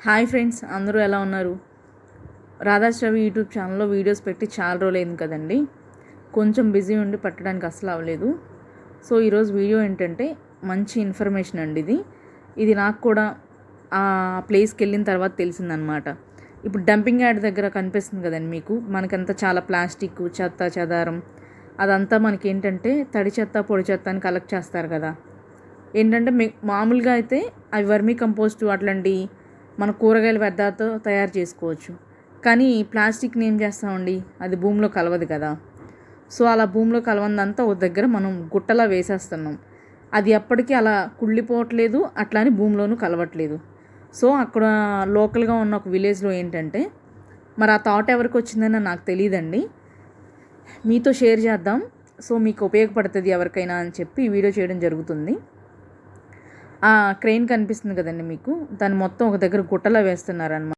Hi friends, అందరూ ఎలా ఉన్నారు? రాధాశ్రవి యూట్యూబ్ ఛానల్లో వీడియోస్ పెట్టి చాలా రోజులైంది కదండి. కొంచెం బిజీ ఉండి పట్టడానికి అసలు అవ్వలేదు. సో ఈరోజు వీడియో ఏంటంటే మంచి ఇన్ఫర్మేషన్ అండి. ఇది నాకు కూడా ఆ ప్లేస్కి వెళ్ళిన తర్వాత తెలిసిందనమాట. ఇప్పుడు డంపింగ్ యార్డ్ దగ్గర కనిపిస్తుంది కదండి మీకు, మనకంతా చాలా ప్లాస్టిక్ చెత్త చెదారం అదంతా మనకి ఏంటంటే తడి చెత్త పొడి చెత్త అని కలెక్ట్ చేస్తారు కదా. ఏంటంటే మామూలుగా అయితే అవి వర్మీ కంపోస్ట్ అట్లాంటి మన కూరగాయల వ్యర్థాలతో తయారు చేసుకోవచ్చు. కానీ ప్లాస్టిక్ని ఏం చేస్తామండి, అది భూమిలో కలవదు కదా. సో అలా భూమిలో కలవందంతా ఒక దగ్గర మనం గుట్టలా వేసేస్తున్నాం. అది ఎప్పటికీ అలా కుళ్ళిపోవట్లేదు, అట్లా అని భూమిలోనూ కలవట్లేదు. సో అక్కడ లోకల్గా ఉన్న ఒక విలేజ్లో ఏంటంటే, మరి ఆ థాట్ ఎవరికి వచ్చిందని నాకు తెలియదండి, మీతో షేర్ చేద్దాం. సో మీకు ఉపయోగపడుతుంది ఎవరికైనా అని చెప్పి ఈ వీడియో చేయడం జరుగుతుంది. క్రెయిన్ కనిపిస్తుంది కదండి మీకు, దాన్ని మొత్తం ఒక దగ్గర గుట్టలా వేస్తున్నారనమాట.